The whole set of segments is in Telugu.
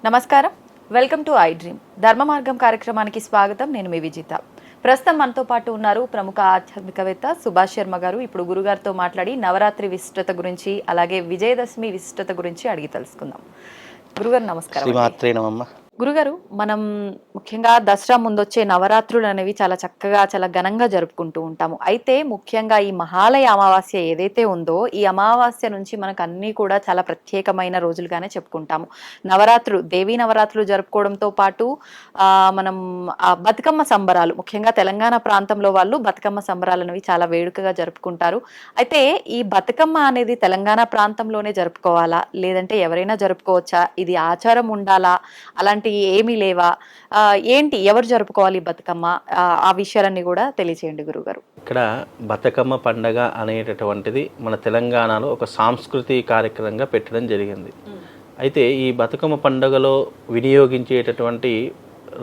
నమస్కారం, వెల్కమ్ టు ఐ డ్రీమ్ ధర్మ మార్గం కార్యక్రమానికి స్వాగతం. నేను మీ విజిత. ప్రస్తుతం మనతో పాటు ఉన్నారు ప్రముఖ ఆధ్యాత్మికవేత్త సుభాష్ శర్మ గారు. ఇప్పుడు గురుగారితో మాట్లాడి నవరాత్రి విశిష్టత గురించి అలాగే విజయదశమి విశిష్టత గురించి అడిగి తెలుసుకుందాం. గురుగారు నమస్కారం. గురుగారు, మనం ముఖ్యంగా దసరా ముందొచ్చే నవరాత్రులు అనేవి చాలా చక్కగా చాలా ఘనంగా జరుపుకుంటూ ఉంటాము. అయితే ముఖ్యంగా ఈ మహాలయ అమావాస్య ఏదైతే ఉందో ఈ అమావాస్య నుంచి మనకు అన్నీ కూడా చాలా ప్రత్యేకమైన రోజులుగానే చెప్పుకుంటాము. నవరాత్రులు, దేవీ నవరాత్రులు జరుపుకోవడంతో పాటు మనం బతుకమ్మ సంబరాలు, ముఖ్యంగా తెలంగాణ ప్రాంతంలో వాళ్ళు బతుకమ్మ సంబరాలు అనేవి చాలా వేడుకగా జరుపుకుంటారు. అయితే ఈ బతుకమ్మ అనేది తెలంగాణ ప్రాంతంలోనే జరుపుకోవాలా, లేదంటే ఎవరైనా జరుపుకోవచ్చా, ఇది ఆచారం ఉండాలా, అలాంటి ఏమీ లేవా, ఏంటి, ఎవరు జరుపుకోవాలి బతుకమ్మ, ఆ విషయాలన్నీ కూడా తెలియచేయండి గురుగారు. ఇక్కడ బతుకమ్మ పండగ అనేటటువంటిది మన తెలంగాణలో ఒక సాంస్కృతిక కార్యక్రమంగా పెట్టడం జరిగింది. అయితే ఈ బతుకమ్మ పండుగలో వినియోగించేటటువంటి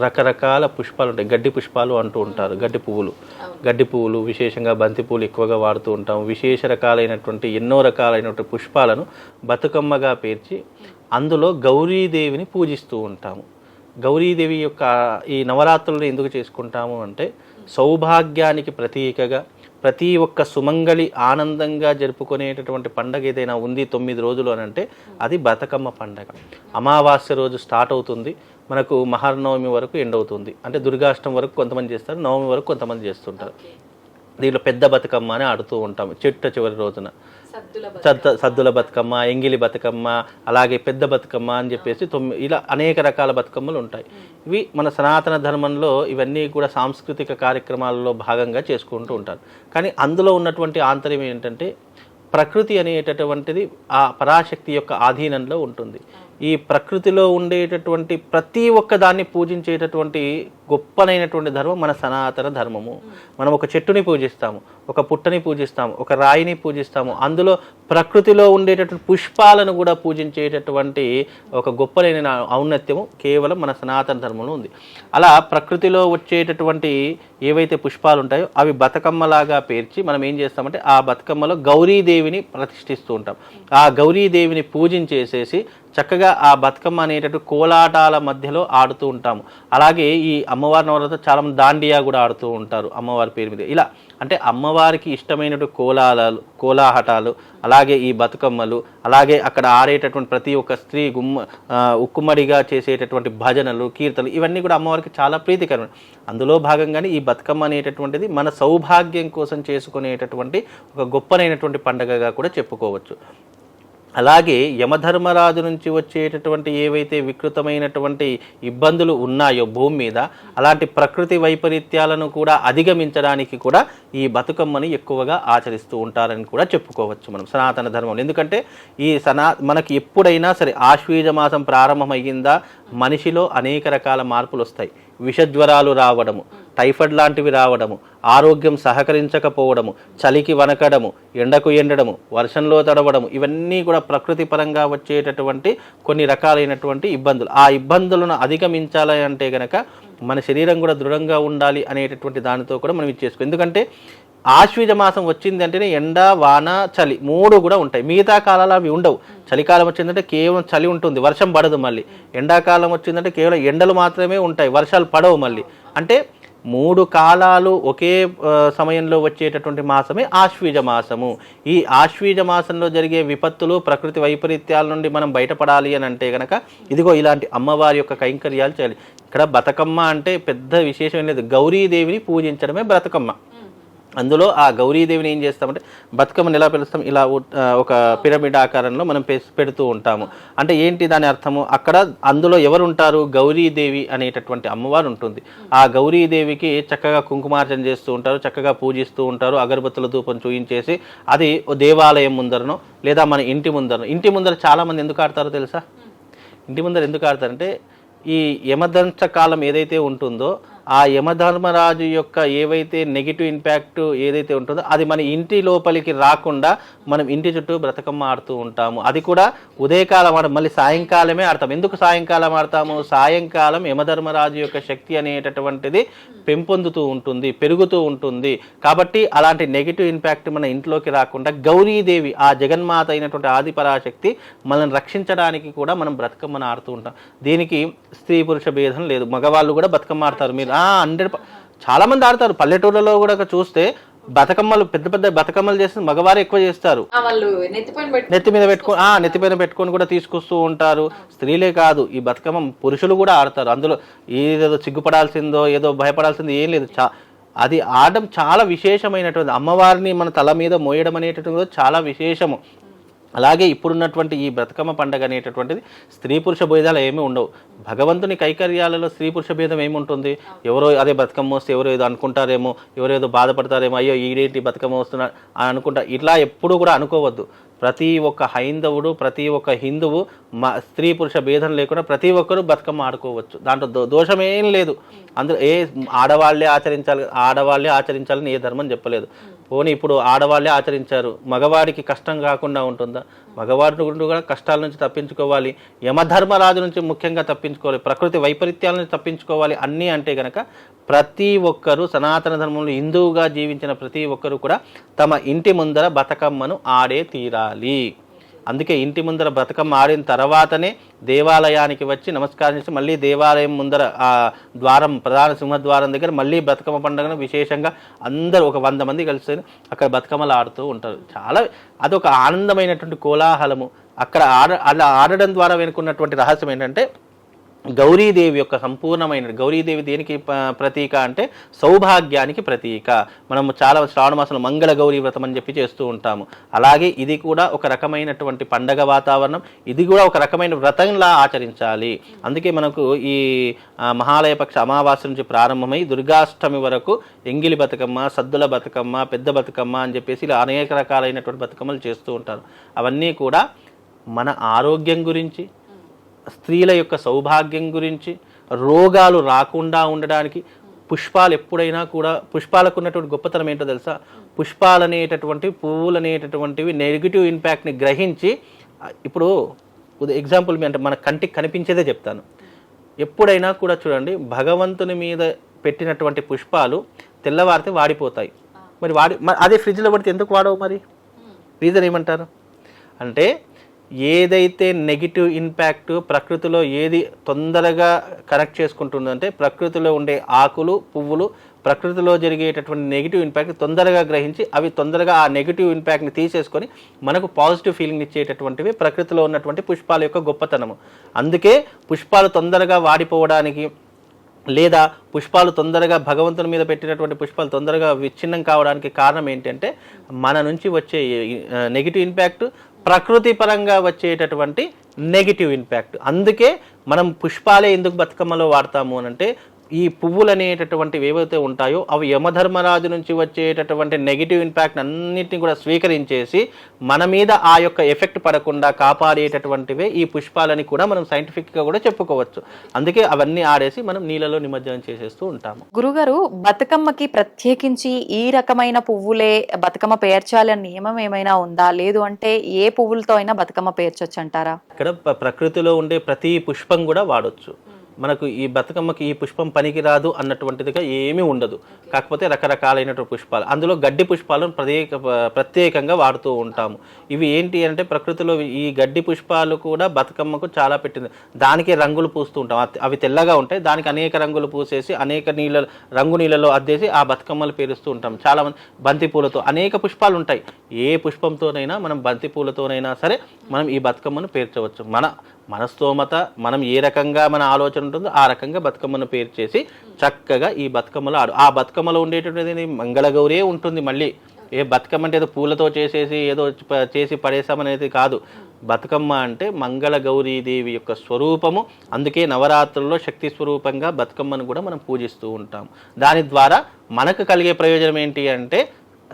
రకరకాల పుష్పాలు ఉంటాయి. గడ్డి పుష్పాలు అంటూ ఉంటారు, గడ్డి పువ్వులు విశేషంగా బంతి పువ్వులు ఎక్కువగా వాడుతూ ఉంటాము. విశేష రకాలైనటువంటి ఎన్నో రకాలైనటువంటి పుష్పాలను బతుకమ్మగా పేర్చి అందులో గౌరీదేవిని పూజిస్తూ ఉంటాము. గౌరీదేవి యొక్క ఈ నవరాత్రులను ఎందుకు చేసుకుంటాము అంటే సౌభాగ్యానికి ప్రతీకగా ప్రతి ఒక్క సుమంగళి ఆనందంగా జరుపుకునేటటువంటి పండగ ఏదైనా ఉంది 9 రోజులు అని అంటే అది బతుకమ్మ పండగ. అమావాస్య రోజు స్టార్ట్ అవుతుంది, మనకు మహానవమి వరకు ఎండ్ అవుతుంది. అంటే దుర్గాష్టమి వరకు కొంతమంది చేస్తారు, నవమి వరకు కొంతమంది చేస్తుంటారు. దీంట్లో పెద్ద బతుకమ్మ అని ఆడుతూ ఉంటాము చివరి రోజున. సద్దుల బతుకమ్మ, ఎంగిలి బతుకమ్మ, అలాగే పెద్ద బతుకమ్మ అని చెప్పేసి ఇలా అనేక రకాల బతుకమ్మలు ఉంటాయి. ఇవి మన సనాతన ధర్మంలో ఇవన్నీ కూడా సాంస్కృతిక కార్యక్రమాలలో భాగంగా చేసుకుంటూ ఉంటారు. కానీ అందులో ఉన్నటువంటి ఆంతర్యం ఏంటంటే ప్రకృతి అనేటటువంటిది ఆ పరాశక్తి యొక్క ఆధీనంలో ఉంటుంది. ఈ ప్రకృతిలో ఉండేటటువంటి ప్రతి ఒక్క దాన్ని పూజించేటటువంటి గొప్పనైనటువంటి ధర్మం మన సనాతన ధర్మము. మనం ఒక చెట్టుని పూజిస్తాము, ఒక పుట్టని పూజిస్తాము, ఒక రాయిని పూజిస్తాము. అందులో ప్రకృతిలో ఉండేటటువంటి పుష్పాలను కూడా పూజించేటటువంటి ఒక గొప్పనైన ఔన్నత్యము కేవలం మన సనాతన ధర్మంలో ఉంది. అలా ప్రకృతిలో వచ్చేటటువంటి ఏవైతే పుష్పాలు ఉంటాయో అవి బతుకమ్మలాగా పేర్చి మనం ఏం చేస్తామంటే ఆ బతుకమ్మలో గౌరీదేవిని ప్రతిష్ఠిస్తూ ఉంటాం. ఆ గౌరీదేవిని పూజించేసేసి చక్కగా ఆ బతుకమ్మ అనేటటువంటి కోలాటాల మధ్యలో ఆడుతూ ఉంటాము. అలాగే ఈ అమ్మవారి నవరాత్రి చాలామంది దాండియా కూడా ఆడుతూ ఉంటారు అమ్మవారి పేరు మీద. ఇలా అంటే అమ్మవారికి ఇష్టమైనటువంటి కోలాహటాలు, అలాగే ఈ బతుకమ్మలు, అలాగే అక్కడ ఆడేటటువంటి ప్రతి ఒక్క స్త్రీ ఉక్కుమ్మడిగా చేసేటటువంటి భజనలు, కీర్తనలు, ఇవన్నీ కూడా అమ్మవారికి చాలా ప్రీతికరమైన. అందులో భాగంగానే ఈ బతుకమ్మ అనేటటువంటిది మన సౌభాగ్యం కోసం చేసుకునేటటువంటి ఒక గొప్పనైనటువంటి పండుగగా కూడా చెప్పుకోవచ్చు. అలాగే యమధర్మరాజు నుంచి వచ్చేటటువంటి ఏవైతే వికృతమైనటువంటి ఇబ్బందులు ఉన్నాయో భూమి మీద, అలాంటి ప్రకృతి వైపరీత్యాలను కూడా అధిగమించడానికి కూడా ఈ బతుకమ్మని ఎక్కువగా ఆచరిస్తూ ఉంటారని కూడా చెప్పుకోవచ్చు మనం సనాతన ధర్మంలో. ఎందుకంటే ఈ మనకి ఎప్పుడైనా సరే ఆశ్వీజ మాసం ప్రారంభమయ్యిందా మనిషిలో అనేక రకాల మార్పులు వస్తాయి. విషజ్వరాలు రావడము, టైఫాయిడ్ లాంటివి రావడము, ఆరోగ్యం సహకరించకపోవడము, చలికి వనకడము, ఎండకు ఎండడము, వర్షంలో తడవడము, ఇవన్నీ కూడా ప్రకృతి పరంగా వచ్చేటటువంటి కొన్ని రకాలైనటువంటి ఇబ్బందులు. ఆ ఇబ్బందులను అధిగమించాలి అంటే గనక మన శరీరం కూడా దృఢంగా ఉండాలి అనేటటువంటి దానితో కూడా మనం ఇచ్చేసుకో. ఎందుకంటే ఆశ్వీజ మాసం వచ్చింది అంటేనే ఎండ, వాన, చలి 3 కూడా ఉంటాయి. మిగతా కాలాలు అవి ఉండవు. చలికాలం వచ్చిందంటే కేవలం చలి ఉంటుంది, వర్షం పడదు. మళ్ళీ ఎండాకాలం వచ్చిందంటే కేవలం ఎండలు మాత్రమే ఉంటాయి, వర్షాలు పడవు. మళ్ళీ అంటే 3 కాలాలు ఒకే సమయంలో వచ్చేటటువంటి మాసమే ఆశ్వీజ మాసము. ఈ ఆశ్వీజ మాసంలో జరిగే విపత్తులు, ప్రకృతి వైపరీత్యాల నుండి మనం బయటపడాలి అని అంటే కనుక ఇదిగో ఇలాంటి అమ్మవారి యొక్క కైంకర్యాలు చేయాలి. ఇక్కడ బతుకమ్మ అంటే పెద్ద విశేషం లేదు, గౌరీదేవిని పూజించడమే బతుకమ్మ. అందులో ఆ గౌరీదేవిని ఏం చేస్తామంటే బతుకమ్మని ఎలా పిలుస్తాం, ఇలా ఒక పిరమిడ్ ఆకారంలో మనం పెడుతూ ఉంటాము. అంటే ఏంటి దాని అర్థము, అక్కడ అందులో ఎవరు ఉంటారు, గౌరీదేవి అనేటటువంటి అమ్మవారు ఉంటుంది. ఆ గౌరీదేవికి చక్కగా కుంకుమార్చన చేస్తూ ఉంటారు, చక్కగా పూజిస్తూ ఉంటారు, అగరబత్తుల ధూపం చూయించేసి అది దేవాలయం ముందరనో లేదా మన ఇంటి ముందర చాలామంది ఎందుకు ఆడతారో తెలుసా? ఇంటి ముందర ఎందుకు ఆడతారంటే ఈ యమదంశ కాలం ఏదైతే ఉంటుందో ఆ యమధర్మరాజు యొక్క ఏవైతే నెగిటివ్ ఇంపాక్ట్ ఏదైతే ఉంటుందో అది మన ఇంటి లోపలికి రాకుండా మనం ఇంటి చుట్టూ బ్రతకమ్మ ఆడుతూ ఉంటాము. అది కూడా ఉదయకాలం మళ్ళీ సాయంకాలమే ఆడతాం. ఎందుకు సాయంకాలం ఆడతాము? సాయంకాలం యమధర్మరాజు యొక్క శక్తి అనేటటువంటిది పెంపొందుతూ ఉంటుంది, పెరుగుతూ ఉంటుంది. కాబట్టి అలాంటి నెగిటివ్ ఇంపాక్ట్ మన ఇంట్లోకి రాకుండా గౌరీదేవి, ఆ జగన్మాత అయినటువంటి ఆదిపరాశక్తి మనల్ని రక్షించడానికి కూడా మనం బతుకమ్మను ఆడుతూ ఉంటాం. దీనికి స్త్రీ పురుష భేదం లేదు, మగవాళ్ళు కూడా బతుకమ్మ ఆడతారు. మీరు 100 చాలా మంది ఆడతారు. పల్లెటూళ్ళలో కూడా చూస్తే బతుకమ్మలు పెద్ద పెద్ద బతుకమ్మలు చేస్తే మగవారు ఎక్కువ చేస్తారు. నెత్తి మీద పెట్టుకొని కూడా తీసుకొస్తూ ఉంటారు. స్త్రీలే కాదు, ఈ బతుకమ్మ పురుషులు కూడా ఆడతారు. అందులో ఏదో సిగ్గుపడాల్సిందో ఏదో భయపడాల్సిందో ఏం లేదు. అది ఆడడం చాలా విశేషమైనటువంటి, అమ్మవారిని మన తల మీద మోయడం అనేటటువంటి చాలా విశేషము. అలాగే ఇప్పుడున్నటువంటి ఈ బతుకమ్మ పండుగ అనేటటువంటిది స్త్రీ పురుష భేదాలు ఏమీ ఉండవు. భగవంతుని కైకర్యాలలో స్త్రీ పురుష భేదం ఏముంటుంది? ఎవరో అదే బతుకమ్మ వస్తే ఎవరో ఏదో అనుకుంటారేమో, ఎవరో ఏదో బాధపడతారేమో, అయ్యో ఈడేంటి బతుకమ్మ వస్తున్నా అని అనుకుంటా. ఇట్లా ఎప్పుడు కూడా అనుకోవద్దు. ప్రతి ఒక్క హైందవుడు, ప్రతి ఒక్క హిందువు స్త్రీ పురుష భేదం లేకుండా ప్రతి ఒక్కరూ బతుకమ్మ ఆడుకోవచ్చు. దాంట్లో దోషమేం లేదు. అందులో ఆడవాళ్లే ఆచరించాలని ఏ ధర్మం చెప్పలేదు. పోనీ ఇప్పుడు ఆడవాళ్ళే ఆచరించారు, మగవాడికి కష్టం కాకుండా ఉంటుందా? మగవాడి కూడా కష్టాల నుంచి తప్పించుకోవాలి, యమధర్మరాజు నుంచి ముఖ్యంగా తప్పించుకోవాలి, ప్రకృతి వైపరీత్యాల నుంచి తప్పించుకోవాలి అన్నీ అంటే గనక ప్రతి ఒక్కరూ సనాతన ధర్మంలో హిందువుగా జీవించిన ప్రతి ఒక్కరూ కూడా తమ ఇంటి ముందర బతుకమ్మను ఆడే తీరాలి. అందుకే ఇంటి ముందర బతుకమ్మ ఆడిన తర్వాతనే దేవాలయానికి వచ్చి నమస్కారం చేసి మళ్ళీ దేవాలయం ముందర ఆ ద్వారం, ప్రధాన సింహద్వారం దగ్గర మళ్ళీ బతుకమ్మ పండుగను విశేషంగా అందరూ ఒక 100 మంది కలిసి అక్కడ బతుకమ్మలు ఆడుతూ ఉంటారు. చాలా అదొక ఆనందమైనటువంటి కోలాహలము. అక్కడ అలా ఆడడం ద్వారా వెనుకున్నటువంటి రహస్యం ఏంటంటే గౌరీదేవి యొక్క సంపూర్ణమైన, గౌరీదేవి దేనికి ప్రతీక అంటే సౌభాగ్యానికి ప్రతీక. మనము చాలా శ్రావణ మాసంలో మంగళ గౌరీ వ్రతం అని చెప్పి చేస్తూ ఉంటాము. అలాగే ఇది కూడా ఒక రకమైనటువంటి పండగ వాతావరణం, ఇది కూడా ఒక రకమైన వ్రతంలా ఆచరించాలి. అందుకే మనకు ఈ మహాలయ పక్ష అమావాస్య నుంచి ప్రారంభమై దుర్గాష్టమి వరకు ఎంగిలి బతుకమ్మ, సద్దుల బతుకమ్మ, పెద్ద బతుకమ్మ అని చెప్పేసి ఇలా అనేక రకాలైనటువంటి బతుకమ్మలు చేస్తూ ఉంటారు. అవన్నీ కూడా మన ఆరోగ్యం గురించి, స్త్రీల యొక్క సౌభాగ్యం గురించి, రోగాలు రాకుండా ఉండడానికి. పుష్పాలు ఎప్పుడైనా కూడా, పుష్పాలకు ఉన్నటువంటి గొప్పతనం ఏంటో తెలుసా? పుష్పాలు అనేటటువంటి, పువ్వులు అనేటటువంటివి నెగిటివ్ ఇంపాక్ట్ని గ్రహించి, ఇప్పుడు ఎగ్జాంపుల్ అంటే మన కంటికి కనిపించేదే చెప్తాను. ఎప్పుడైనా కూడా చూడండి, భగవంతుని మీద పెట్టినటువంటి పుష్పాలు తెల్లవారితే వాడిపోతాయి. మరి అదే ఫ్రిడ్జ్లో పడితే ఎందుకు వాడవు? మరి రీజన్ ఏమంటారు అంటే, ఏదైతే నెగిటివ్ ఇంపాక్ట్ ప్రకృతిలో ఏది తొందరగా కనెక్ట్ చేసుకుంటుందంటే ప్రకృతిలో ఉండే ఆకులు, పువ్వులు ప్రకృతిలో జరిగేటటువంటి నెగిటివ్ ఇంపాక్ట్ తొందరగా గ్రహించి అవి తొందరగా ఆ నెగిటివ్ ఇంపాక్ట్ని తీసేసుకొని మనకు పాజిటివ్ ఫీలింగ్ ఇచ్చేటటువంటివి ప్రకృతిలో ఉన్నటువంటి పుష్పాల యొక్క గొప్పతనము. అందుకే పుష్పాలు తొందరగా వాడిపోవడానికి, లేదా పుష్పాలు తొందరగా భగవంతుని మీద పెట్టినటువంటి పుష్పాలు తొందరగా విచ్ఛిన్నం కావడానికి కారణం ఏంటంటే మన నుంచి వచ్చే నెగిటివ్ ఇంపాక్ట్, ప్రకృతి పరంగా వచ్చేటటువంటి నెగిటివ్ ఇంపాక్ట్. అందుకే మనం పుష్పాలే ఎందుకు బతుకమ్మలో వాడతాము అని అంటే, ఈ పువ్వులు అనేటటువంటివి ఏవైతే ఉంటాయో అవి యమధర్మరాజు నుంచి వచ్చేటటువంటి నెగిటివ్ ఇంపాక్ట్ అన్నింటినీ కూడా స్వీకరించేసి మన మీద ఆ యొక్క ఎఫెక్ట్ పడకుండా కాపాడేటటువంటివే ఈ పుష్పాలని కూడా మనం సైంటిఫిక్గా కూడా చెప్పుకోవచ్చు. అందుకే అవన్నీ ఆడేసి మనం నీళ్ళలో నిమజ్జనం చేసేస్తూ ఉంటాము. గురుగారు, బతుకమ్మకి ప్రత్యేకించి ఈ రకమైన పువ్వులే బతుకమ్మ పేర్చాలని నియమం ఏమైనా ఉందా? లేదు అంటే ఏ పువ్వులతో అయినా బతుకమ్మ పేర్చొచ్చు అంటారా? ఇక్కడ ప్రకృతిలో ఉండే ప్రతి పుష్పం కూడా వాడొచ్చు. మనకు ఈ బతుకమ్మకి ఈ పుష్పం పనికిరాదు అన్నటువంటిదిగా ఏమీ ఉండదు. కాకపోతే రకరకాలైనటువంటి పుష్పాలు, అందులో గడ్డి పుష్పాలను ప్రత్యేకంగా వాడుతూ ఉంటాము. ఇవి ఏంటి అంటే ప్రకృతిలో ఈ గడ్డి పుష్పాలు కూడా బతుకమ్మకు చాలా పెట్టింది. దానికి రంగులు పూస్తూ ఉంటాం, అవి తెల్లగా ఉంటాయి. దానికి అనేక రంగులు పూసేసి అనేక రంగు నీళ్ళలో అద్దేసి ఆ బతుకమ్మలు పేరుస్తూ ఉంటాం. చాలామంది బంతి పూలతో అనేక పుష్పాలు ఉంటాయి. ఏ పుష్పంతోనైనా మనం బంతి పూలతోనైనా సరే మనం ఈ బతుకమ్మను పేర్చవచ్చు. మన స్తోమత, మనం ఏ రకంగా మన ఆలోచన ఉంటుందో ఆ రకంగా బతుకమ్మను పేరు చేసి చక్కగా ఈ బతుకమ్మలో ఆ బతుకమ్మలో ఉండేటటువంటిది మంగళగౌరే ఉంటుంది. మళ్ళీ ఏ బతుకమ్మ అంటే ఏదో పూలతో చేసి పడేసామనేది కాదు. బతుకమ్మ అంటే మంగళగౌరీదేవి యొక్క స్వరూపము. అందుకే నవరాత్రుల్లో శక్తి స్వరూపంగా బతుకమ్మను కూడా మనం పూజిస్తూ ఉంటాం. దాని ద్వారా మనకు కలిగే ప్రయోజనం ఏంటి అంటే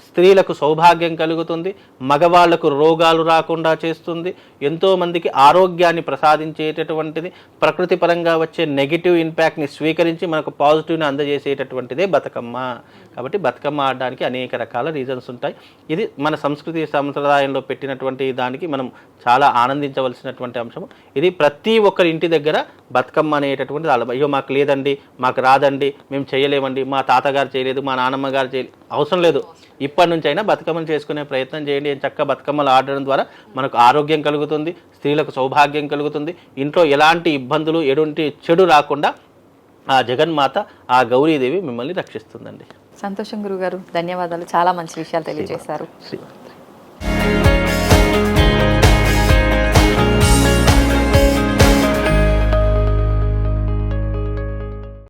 స్త్రీలకు సౌభాగ్యం కలుగుతుంది, మగవాళ్లకు రోగాలు రాకుండా చేస్తుంది, ఎంతోమందికి ఆరోగ్యాన్ని ప్రసాదించేటటువంటిది, ప్రకృతి పరంగా వచ్చే నెగిటివ్ ఇంపాక్ట్ని స్వీకరించి మనకు పాజిటివ్ని అందజేసేటటువంటిదే బతుకమ్మ. కాబట్టి బతుకమ్మ ఆడడానికి అనేక రకాల రీజన్స్ ఉంటాయి. ఇది మన సంస్కృతి సంప్రదాయంలో పెట్టినటువంటి దానికి మనం చాలా ఆనందించవలసినటువంటి అంశం. ఇది ప్రతి ఒక్కరి ఇంటి దగ్గర బతుకమ్మ అనేటటువంటిది అయ్యో మాకు లేదండి, మాకు రాదండి, మేము చేయలేమండి, మా తాతగారు చేయలేదు, మా నాన్నమ్మ గారు చేయలేదు, అవసరం లేదు. ఇప్పటి నుంచి అయినా బతుకమ్మను చేసుకునే ప్రయత్నం చేయండి. చక్కగా బతుకమ్మలు ఆడడం ద్వారా మనకు ఆరోగ్యం కలుగుతుంది, స్త్రీలకు సౌభాగ్యం కలుగుతుంది, ఇంట్లో ఎలాంటి ఇబ్బందులు ఎటువంటి చెడు రాకుండా ఆ జగన్మాత, ఆ గౌరీదేవి మిమ్మల్ని రక్షిస్తుందండి. సంతోషం గురుగారు, ధన్యవాదాలు, చాలా మంచి విషయాలు తెలియజేశారు.